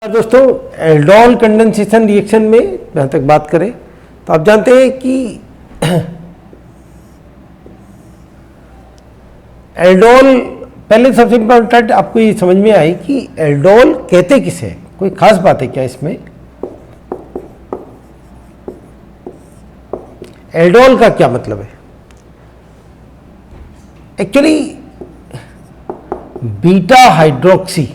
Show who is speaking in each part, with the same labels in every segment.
Speaker 1: दोस्तों, aldol condensation reaction में जहाँ तक बात करें तो आप जानते हैं कि एल्डोल, पहले सबसे इम्पोर्टेंट आपको ये समझ में आई कि एल्डोल कहते किसे हैं। कोई खास बात है क्या इसमें? एल्डोल का क्या मतलब है? Actually beta hydroxy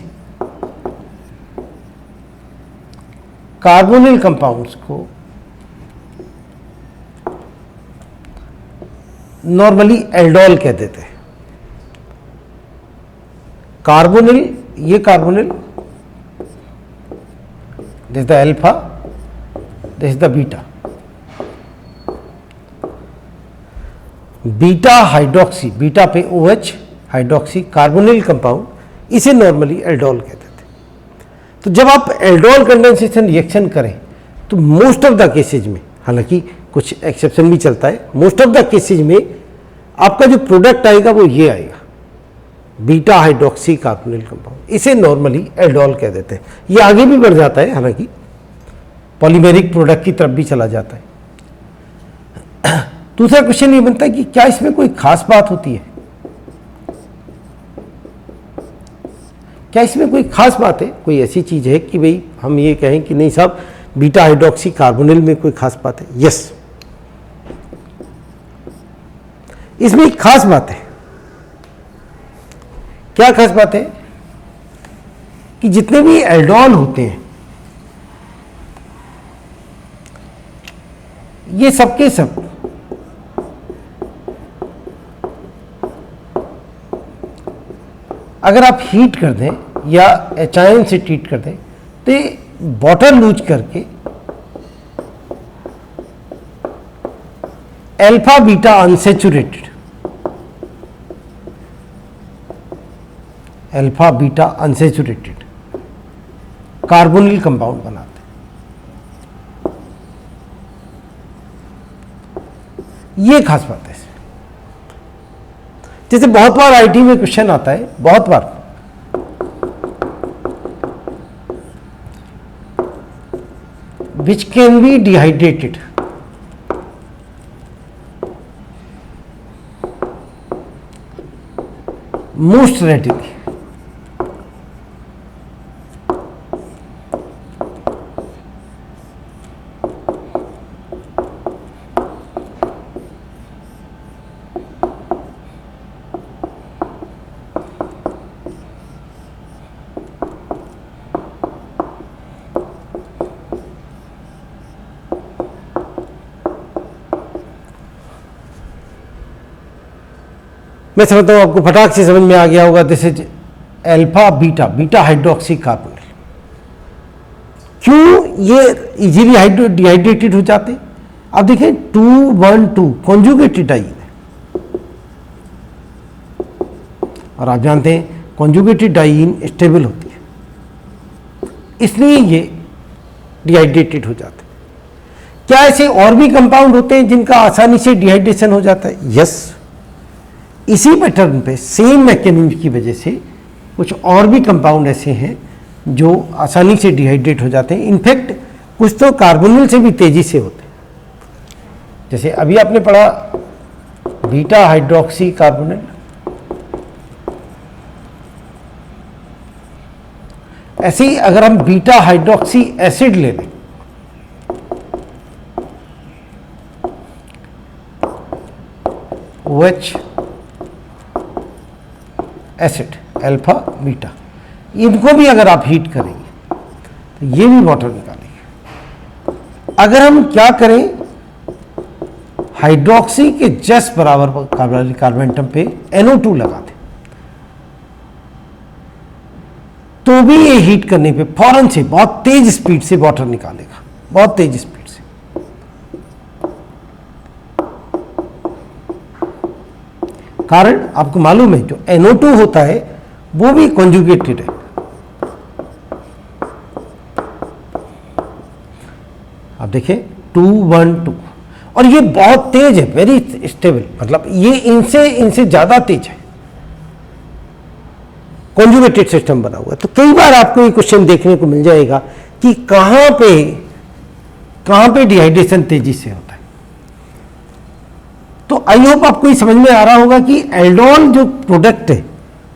Speaker 1: carbonyl compounds को नॉर्मली एल्डोल कह देते हैं। कार्बोनिल, ये carbonyl, this is the alpha, this is the beta. Beta hydroxy, beta पे OH हाइड्रोक्सी कार्बोनिल कंपाउंड, इसे नॉर्मली एल्डोल कहते हैं। तो जब आप एल्डोल कंडेंसेशन रिएक्शन करें तो मोस्ट ऑफ द केसेज में, हालांकि कुछ एक्सेप्शन भी चलता है, मोस्ट ऑफ द केसेज में आपका जो प्रोडक्ट आएगा वो ये आएगा, बीटा हाइड्रोक्सी कार्बोनिल कंपाउंड। इसे नॉर्मली एल्डोल कह देते हैं। ये आगे भी बढ़ जाता है, हालांकि पॉलीमेरिक प्रोडक्ट की तरफ भी चला जाता है। दूसरा क्वेश्चन ये बनता है कि क्या इसमें कोई खास बात होती है? क्या इसमें कोई खास बात है? कोई ऐसी चीज है कि भाई हम ये कहें कि नहीं साहब बीटा हाइड्रोक्सी कार्बोनिल में कोई खास बात है? यस, इसमें एक खास बात है। क्या खास बात है? कि जितने भी एल्डोल होते हैं ये सबके सब अगर आप हीट कर दें या एचायन से ट्रीट कर दें तो ये वाटर लूज करके alpha beta unsaturated, alpha beta unsaturated carbonyl compound बनाते हैं। ये खास बात है। जैसे बहुत बार आईटी में क्वेश्चन आता है, बहुत बार, which can be dehydrated, most readily. मैं समझता हूं आपको फटाक से समझ में आ गया होगा। This is alpha beta, beta hydroxy carbonyl. क्यों ये इजीली डिहाइड्रेटेड हो जाते हैं? अब देखें 2,1,2 कॉन्जुगेटेड डाइन है, और आप जानते हैं कॉन्जुगेटेड डाइन स्टेबल होती है, इसलिए ये डिहाइड्रेटेड हो जाते हैं। क्या ऐसे और भी कंपाउंड होते हैं जिनका आसानी से डिहाइड्रेशन हो जाता है? यस, इसी पैटर्न पे सेम मैकेनिज्म की वजह से कुछ और भी कंपाउंड ऐसे हैं जो आसानी से डिहाइड्रेट हो जाते हैं। इनफैक्ट कुछ तो कार्बोनिल से भी तेजी से होते हैं। जैसे अभी आपने पढ़ा बीटा हाइड्रोक्सी कार्बोनिल, ऐसे ही अगर हम बीटा हाइड्रोक्सी एसिड ले लें, OH एसिड अल्फा बीटा, इनको भी अगर आप हीट करेंगे तो ये भी वाटर निकालेंगे। अगर हम क्या करें, हाइड्रोक्सी के जस्ट बराबर कार्बेंटम पे NO2 लगा दें तो भी ये हीट करने पे फौरन से बहुत तेज स्पीड से वाटर निकालेगा, बहुत तेज स्पीड से। कारण आपको मालूम है जो NO2 होता है वो भी कॉन्जुगेटेड है। आप देखें 2,1,2, और ये बहुत तेज है, वेरी स्टेबल, मतलब ये इनसे ज्यादा तेज है। कॉन्जुगेटेड सिस्टम बना हुआ है। तो कई बार आपको ये क्वेश्चन देखने को मिल जाएगा कि कहां पे डिहाइड्रेशन तेजी से होता है। तो आई होप आपको ये समझ में आ रहा होगा कि एल्डोल जो प्रोडक्ट है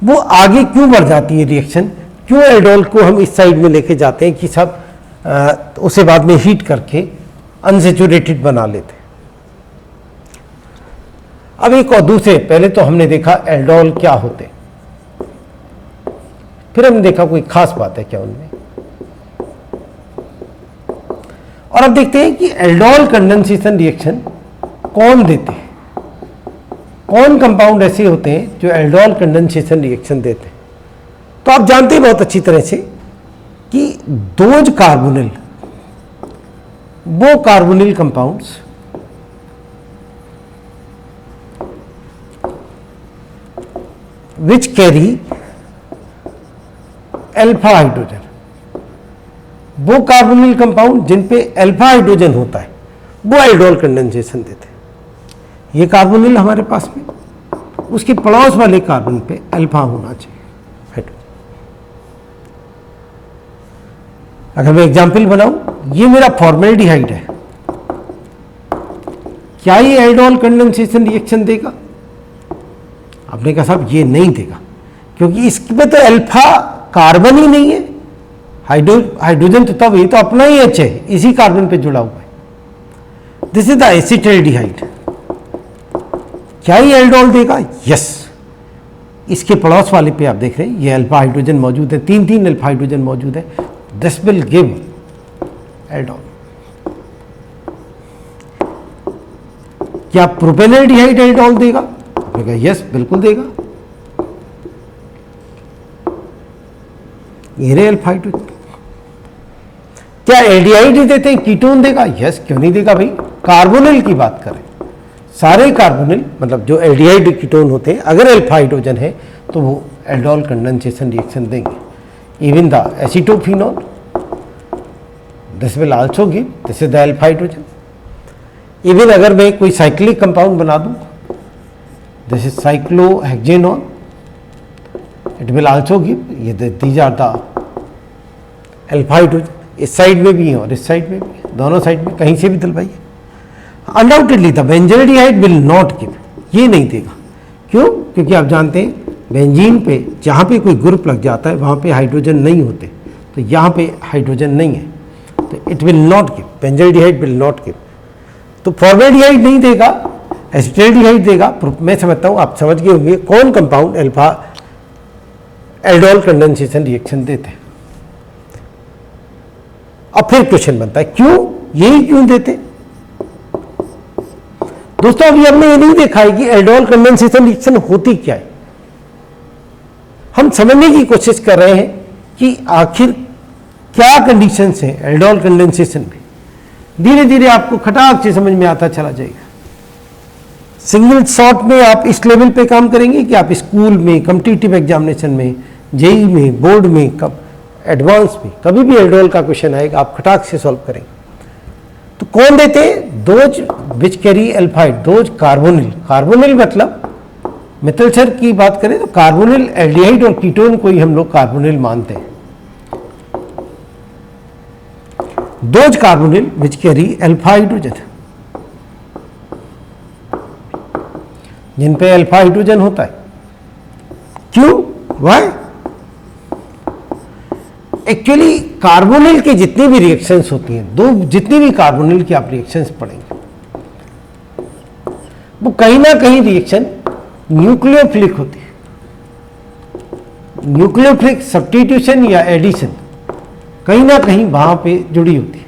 Speaker 1: वो आगे क्यों बढ़ जाती है रिएक्शन, क्यों एल्डोल को हम इस साइड में लेके जाते हैं कि सब उसे बाद में हीट करके अनसेचुरेटेड बना लेते हैं। अब एक और दूसरे, पहले तो हमने देखा एल्डोल क्या होते हैं, फिर हमने देखा कोई खास बात है क्या उनमें, और अब देखते हैं कि एल्डोल कंडेंसेशन रिएक्शन कौन देते हैं, कौन कंपाउंड ऐसे होते हैं जो एल्डोल कंडेंसेशन रिएक्शन देते हैं। तो आप जानते हैं बहुत अच्छी तरह से कि दोज कार्बोनिल, वो carbonyl compounds which carry alpha hydrogen, वो कार्बोनिल कंपाउंड जिन पे अल्फा हाइड्रोजन होता है वो एल्डोल कंडेंसेशन देते हैं। ये कार्बोनिल हमारे पास में, उसके पड़ोस वाले कार्बन पे अल्फा होना चाहिए हाइड्रोजन। अगर मैं एग्जाम्पल बनाऊं, ये मेरा फॉर्मेल्डिहाइड है, क्या ये एल्डोल कंडेंसेशन रिएक्शन देगा? आपने कहा साहब ये नहीं देगा, क्योंकि इसमें तो अल्फा कार्बन ही नहीं है, हाइड्रोजन तो तब, ये तो अपना ही एच है, इसी कार्बन पे जुड़ा हुआ है। दिस इज द एसिटाल्डिहाइड, क्या ये एल्डोल देगा? यस। इसके पड़ोस वाले पे आप देख रहे हैं ये अल्फा हाइड्रोजन मौजूद है, तीन अल्फा हाइड्रोजन मौजूद है, दिस विल गिव एल्डोल। क्या प्रोपेनॉल्डिहाइड एल्डोल देगा? आपने कहा यस, बिल्कुल देगा। ये अल्फा हाइड्रोजन। क्या एल्डिहाइड ही देते हैं, कीटोन देगा? यस, क्यों नहीं देगा भाई। कार्बोनिल की बात करें, सारे कार्बोनिल मतलब जो एल्डिहाइड कीटोन होते हैं, अगर अल्फा हाइड्रोजन है तो वो एल्डोल कंडेंसेशन रिएक्शन देंगे। Even the acetophenol, this will also give, this is the alpha hydrogen. Even अगर मैं कोई साइक्लिक कंपाउंड बना दूं, this is cyclohexanol, it will also give, ये these are the alpha hydrogen. इस साइड में भी है और इस साइड में भी, दोनों साइड में कहीं से भी दिलवाइए। Undoubtedly the benzaldehyde will not give, ये नहीं देगा। क्यों? क्योंकि आप जानते हैं बेंजीन पे जहाँ पे कोई ग्रुप लग जाता है वहाँ पे हाइड्रोजन नहीं होते, तो यहाँ पे हाइड्रोजन नहीं है, तो it will not give, benzaldehyde will not give. तो फॉर्मेल्डिहाइड नहीं देगा, एसिटाल्डिहाइड देगा। मैं समझता हूँ आप समझ गए होंगे कौन compound alpha aldol condensation reaction देते हैं। अब फिर क्वेश्चन बनता है क्यों, यही क्यों देते? दोस्तों अभी हमने ये नहीं देखा है कि एल्डोल कंडेंसेशन रिएक्शन होती क्या है। हम समझने की कोशिश कर रहे हैं कि आखिर क्या कंडीशंस हैं एल्डोल कंडेंसेशन में। धीरे धीरे आपको खटाक से समझ में आता चला जाएगा। सिंगल शॉट में आप इस लेवल पे काम करेंगे कि आप स्कूल में, कॉम्पिटिटिव एग्जामिनेशन में, जेई में, बोर्ड में, कब एडवांस में कभी भी एल्डोल का क्वेश्चन आएगा आप खटाक से सॉल्व करेंगे। तो कौन देते हैं? Those which carry alphide, those carbonyl. Carbonyl मतलब मिथाइल की बात करें तो कार्बोनिल, एल्डिहाइड और कीटोन को ही हम लोग कार्बोनिल मानते हैं। Those carbonyl which carry alpha hydrogen, जिन पे अल्फा हाइड्रोजन होता है। क्यों? वाई? एक्चुअली कार्बोनिल के जितनी भी रिएक्शंस होती हैं, दो जितनी भी कार्बोनिल की आप रिएक्शंस पढ़ेंगे, वो कहीं ना कहीं रिएक्शन न्यूक्लियोफिलिक होती है। न्यूक्लियोफिलिक सब्स्टिट्यूशन या एडिशन कहीं ना कहीं वहां पे जुड़ी होती है।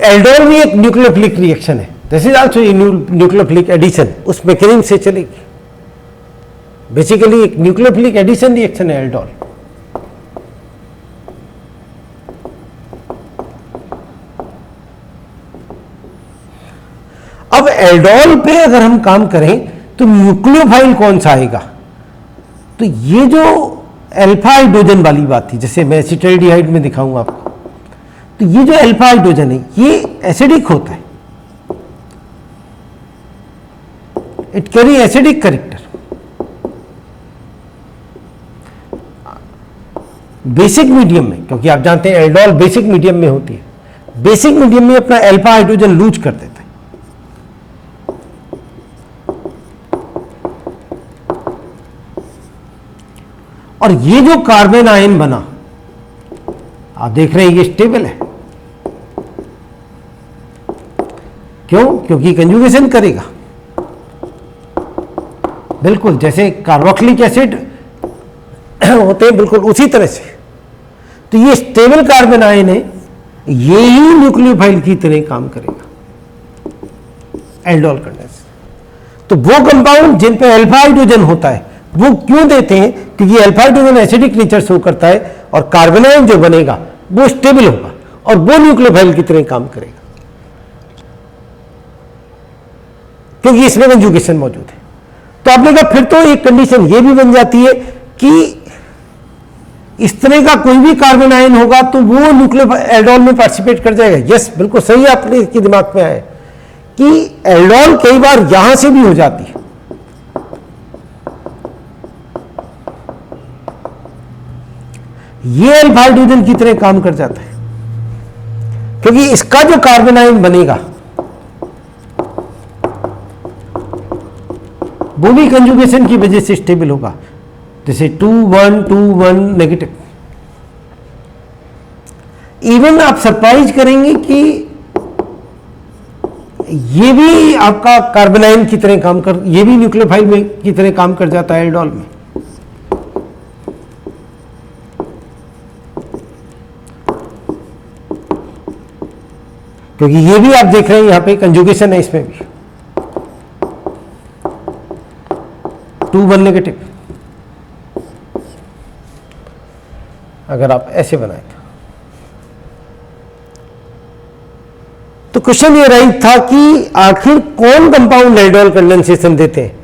Speaker 1: एल्डोल भी एक न्यूक्लियोफिलिक रिएक्शन है, this is also nucleophilic addition, उस मैकेनिज्म से चलेगी। बेसिकली एक न्यूक्लियोफिलिक एडिशन रिएक्शन है एल्डोल। अब एल्डोल पे अगर हम काम करें तो न्यूक्लियोफाइल कौन सा आएगा? तो ये जो अल्फा हाइड्रोजन वाली बात थी, जैसे मैं एसिटाल्डिहाइड में दिखाऊंगा आपको, तो ये जो अल्फा हाइड्रोजन है ये एसिडिक होता है। It carry acidic character. Basic medium में, क्योंकि आप जानते हैं एल्डोल बेसिक मीडियम में होती है, बेसिक मीडियम में अपना अल्फा हाइड्रोजन लूज कर देता है। और ये जो कार्बन आयन बना, आप देख रहे हैं ये स्टेबल है। क्यों? क्योंकि कंजुगेशन करेगा, बिल्कुल जैसे कार्बोक्सिलिक एसिड होते हैं, बिल्कुल उसी तरह से। तो ये स्टेबल कार्बन आयन है, ये ही न्यूक्लियोफाइल की तरह काम करेगा एल्डोल करने से। तो वो कंपाउंड जिन पे अल्फा हाइड्रोजन होता है वो क्यों देते हैं? क्योंकि alpha hydrogen acidic nature show करता है और कार्बन आयन जो बनेगा वो स्टेबल होगा और वो न्यूक्लियोफाइल की तरह काम करेगा, क्योंकि इसमें कंजुगेशन मौजूद है। तो आपने कहा फिर तो एक कंडीशन ये भी बन जाती है कि इस तरह का कोई भी कार्बन आयन होगा तो वो एल्डोल में पार्टिसिपेट कर जाएगा। यस, बिल्कुल सही आपने के दिमाग में आया कि एल्डोल कई बार यहां से भी हो जाती है। ये अल्फा हाइड्रोजन की तरह काम कर जाता है, क्योंकि इसका जो कार्बन आयन बनेगा वो भी कंजुगेशन की वजह से स्टेबल होगा, जैसे 2,1,2,1 नेगेटिव। इवन आप सरप्राइज करेंगे कि ये भी आपका कार्बन आयन की तरह काम कर, ये भी न्यूक्लियोफाइल में की तरह काम कर जाता है एल्डोल में। क्योंकि ये भी आप देख रहे हैं यहां पे कंजुगेशन है, इसमें भी 2,1 नेगेटिव। अगर आप ऐसे बनाए तो क्वेश्चन ये राइट था कि आखिर कौन कंपाउंड एल्डोल कंडेंसेशन देते हैं।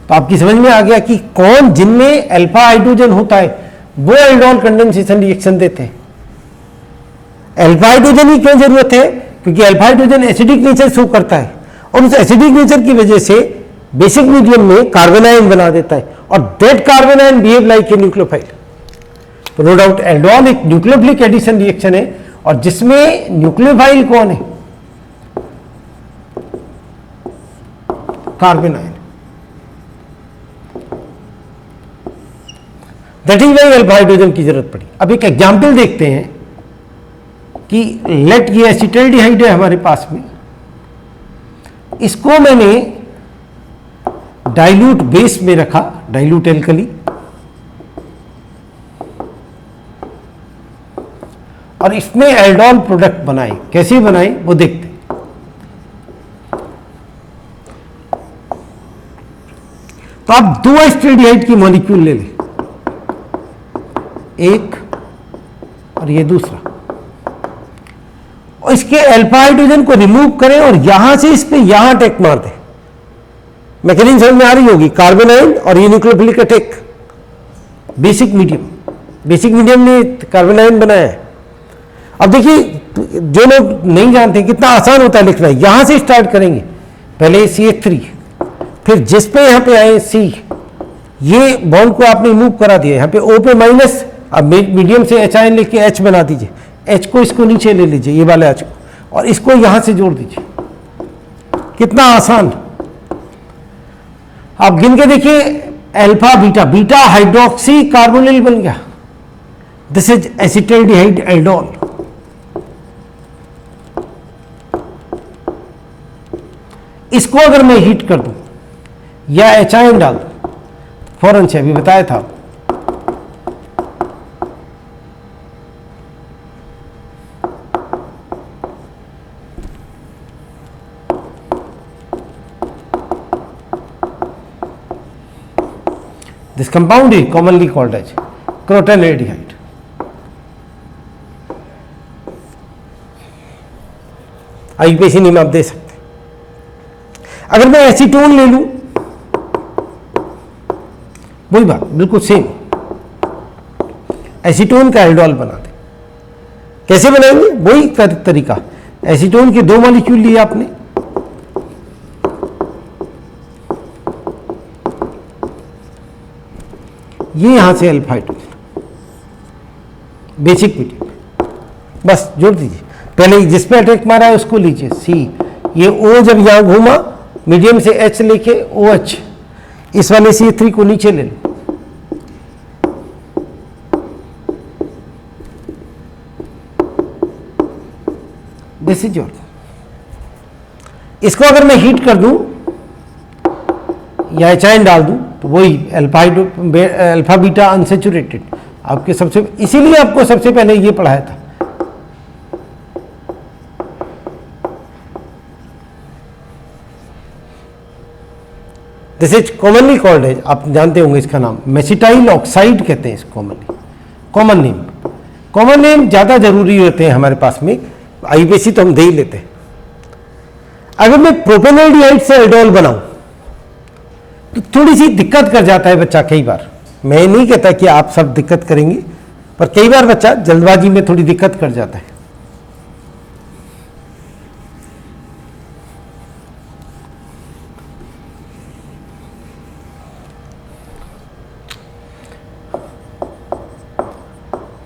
Speaker 1: तो आपकी समझ में आ गया कि कौन जिनमें अल्फा हाइड्रोजन होता है वो एल्डोल कंडेंसेशन रिएक्शन देते हैं। अल्फा हाइड्रोजन की क्यों जरूरत है? क्योंकि alpha hydrogen acidic nature show करता है और उस एसिडिक नेचर की वजह से बेसिक मीडियम में कार्बन आयन बना देता है और that carbon ion behave like a nucleophile. तो नो डाउट एल्डोल एक न्यूक्लियोफिलिक एडिशन रिएक्शन है और जिसमें न्यूक्लियोफाइल कौन है? Carbon ion. That is why alpha hydrogen की जरूरत पड़ी। अब एक एग्जाम्पल देखते हैं कि लेट ये एसिटाल्डिहाइड है हमारे पास में, इसको मैंने डाइल्यूट बेस में रखा, डाइल्यूट एल्कली, और इसमें एल्डोल प्रोडक्ट बनाए। कैसे बनाए वो देखते हैं। तो आप दो एसिटाल्डिहाइड की मॉलिक्यूल ले लें, एक और ये दूसरा, और इसके अल्फा हाइड्रोजन को रिमूव करें और यहां से इस पे यहां अटैक मार दें। मैकेनिज्म समझ में आ रही होगी। कार्बन आयन और ये न्यूक्लियोफिलिक अटैक, बेसिक मीडियम ने कार्बन आयन बनाया है। अब देखिए, जो लोग नहीं जानते कितना आसान होता है लिखना। यहां से स्टार्ट करेंगे, पहले CH3, फिर जिस पे यहां पे आए C, ये बॉन्ड को आपने मूव करा दिया, यहां पे O पे माइनस, अब मीडियम से H आयन लेके H बना दीजिए, H को इसको नीचे ले लीजिए, ये वाले H को, और इसको यहां से जोड़ दीजिए। कितना आसान। आप गिन के देखिए, alpha beta, beta hydroxy carbonyl बन गया। This is acetaldehyde aldol. इसको अगर मैं हीट कर दूं या H आयन डाल दूं, फौरन से, अभी बताया था, this compound is commonly called as crotonaldehyde। IUPAC name आप दे सकते हैं। अगर मैं एसीटोन ले लूं, वही बात बिल्कुल सेम, एसीटोन का एल्डोल बना दें। कैसे बनाएंगे? वही तरीका। एसीटोन के दो मॉलिक्यूल लिए आपने, ये यहां से अल्फा हाइड्रोजन, बेसिक मीडियम, बस जोड़ दीजिए। पहले जिस पे अटैक मारा है उसको लीजिए सी, ये O जब यहां घूमा मीडियम से H लेके OH, इस वाले CH3 को नीचे ले लो, दिस इज योर। इसको अगर मैं हीट कर दूं या एचाइन डाल दूं तो वही अल्फा बीटा अनसेचुरेटेड आपके सबसे, इसीलिए आपको सबसे पहले ये पढ़ाया था। दिस इज कॉमनली कॉल्ड है, आप जानते होंगे इसका नाम मेसिटाइल ऑक्साइड कहते हैं इसको commonly, common name. Common name ज्यादा जरूरी होते हैं हमारे पास में, आईपीसी तो हम दे ही लेते हैं। अगर मैं प्रोपेनॉल्डिहाइड से एल्डोल बनाऊं तो थोड़ी सी दिक्कत कर जाता है बच्चा कई बार। मैं नहीं कहता कि आप सब दिक्कत करेंगे, पर कई बार बच्चा जल्दबाजी में थोड़ी दिक्कत कर जाता है।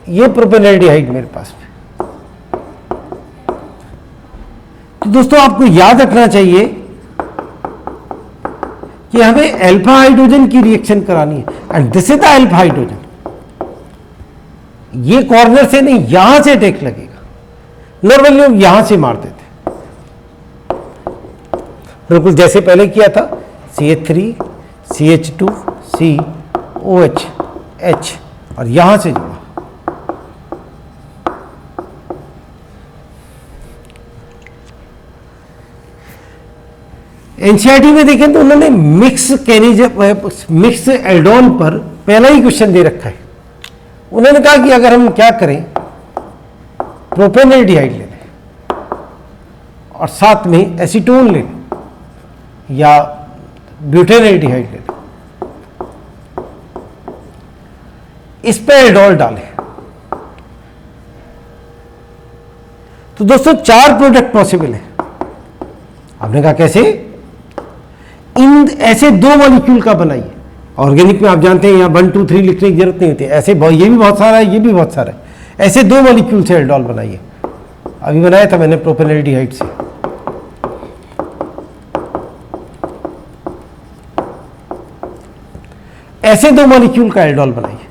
Speaker 1: ये प्रोपेनॉल्डिहाइड मेरे पास में, तो दोस्तों आपको याद रखना चाहिए कि हमें अल्फा हाइड्रोजन की रिएक्शन करानी है, and this is the alpha hydrogen. ये कॉर्नर से नहीं, यहां से अटैक लगेगा। नॉर्मली हम यहां से मारते थे, बिल्कुल जैसे पहले किया था, CH3 CH2 C OH H, और यहां से जोड़ा। एनसीईआरटी में देखें तो उन्होंने मिक्स एल्डोन पर पहला ही क्वेश्चन दे रखा है। उन्होंने कहा कि अगर हम क्या करें, प्रोपेनॉल्डिहाइड ले लें और साथ में एसीटोन ले लें या ब्यूटेनॉल्डिहाइड ले लें, इस पे एल्डोल डालें। तो दोस्तों 4 प्रोडक्ट पॉसिबल है। आपने कहा कैसे? इन ऐसे 2 मॉलिक्यूल का बनाइए। ऑर्गेनिक में आप जानते हैं यहाँ 1 2 3 लिखने की जरूरत नहीं होती, ऐसे ये भी बहुत सारा है, ये भी बहुत सारा है, ऐसे 2 मॉलिक्यूल से एल्डोल बनाइए। अभी बनाया था मैंने प्रोपेनॉल्डिहाइड से। ऐसे 2 मॉलिक्यूल का एल्डोल बनाइए।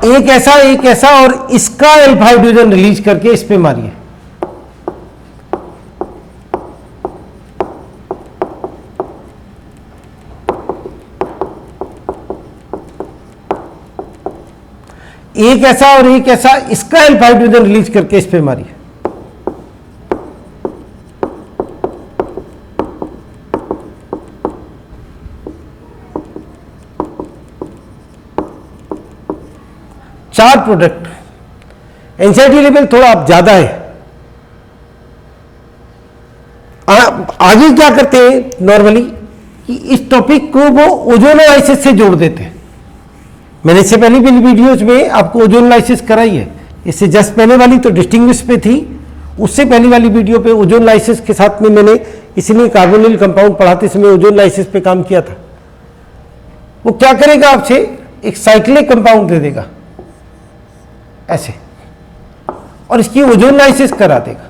Speaker 1: एक ऐसा और इसका अल्फा हाइड्रोजन रिलीज करके इस पे मारिए। एक ऐसा और एक ऐसा, इसका अल्फा हाइड्रोजन रिलीज करके इस पे मारिए। चार प्रोडक्ट। एंजाइटी लेवल थोड़ा अब ज्यादा है। आगे क्या करते हैं नॉर्मली कि इस टॉपिक को वो ओजोनोलाइसिस से जोड़ देते हैं। मैंने इससे पहले भी वीडियोज में आपको ओजोनोलाइसिस कराई है। इससे जस्ट पहले वाली तो डिस्टिंग्विश पे थी, उससे पहली वाली वीडियो पे ओजोनोलाइसिस के साथ में मैंने इसीलिए कार्बोनिल कंपाउंड पढ़ाते समय ओजोनोलाइसिस पे काम किया था। वो क्या करेगा, आपसे एक साइक्लिक कंपाउंड दे देगा ऐसे, और इसकी ओजोनोलाइसिस करा देगा।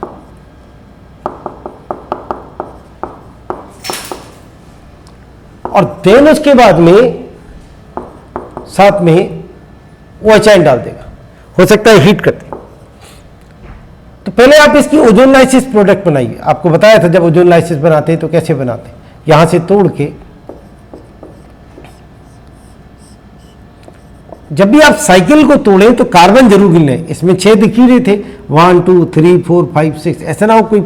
Speaker 1: और देन उसके बाद में साथ में OH डाल देगा, हो सकता है हीट करते। तो पहले आप इसकी ओजोनोलाइसिस प्रोडक्ट बनाइए। आपको बताया था जब ओजोनोलाइसिस बनाते हैं तो कैसे बनाते हैं। यहां से तोड़ के, जब भी आप साइकिल को तोड़ें तो कार्बन जरूर गिन लें। इसमें 6 दिख ही रहे थे, 1 2 3 4 5 6, ऐसा ना हो कोई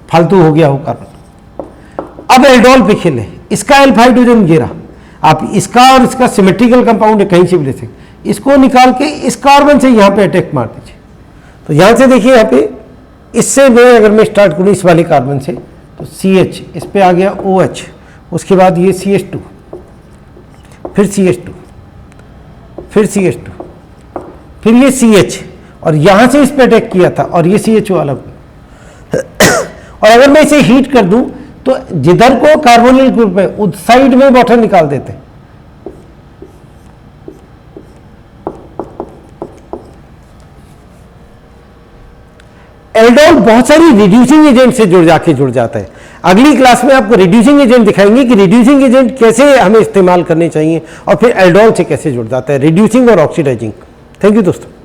Speaker 1: फालतू हो गया हो कार्बन। अब एल्डोल पे खेलें, इसका अल्फा हाइड्रोजन गिरा, आप इसका और इसका सिमेट्रिकल कंपाउंड है, कहीं से भी ले सकते। इसको निकाल के इस कार्बन से यहां पे अटैक मार दीजिए। तो यहां से देखिए, यहां पे इससे मैं अगर मैं स्टार्ट करूं इस वाले कार्बन से, तो CH, इस पे आ गया OH, उसके बाद ये CH2, फिर CH2, फिर CH2, फिर ये CH और यहां से इस पे अटैक किया था और ये CHO अलग। और अगर मैं इसे हीट कर दूं तो जिधर को कार्बोनिल ग्रुप है उस साइड में वाटर निकाल देते हैं। एल्डोल बहुत सारी रिड्यूसिंग एजेंट से जुड़ जाता है। अगली क्लास में आपको रिड्यूसिंग एजेंट दिखाएंगे कि रिड्यूसिंग एजेंट कैसे हमें इस्तेमाल करने चाहिए और फिर एल्डोल से कैसे जुड़ जाता है, रिड्यूसिंग और ऑक्सीडाइजिंग। थैंक यू दोस्तों।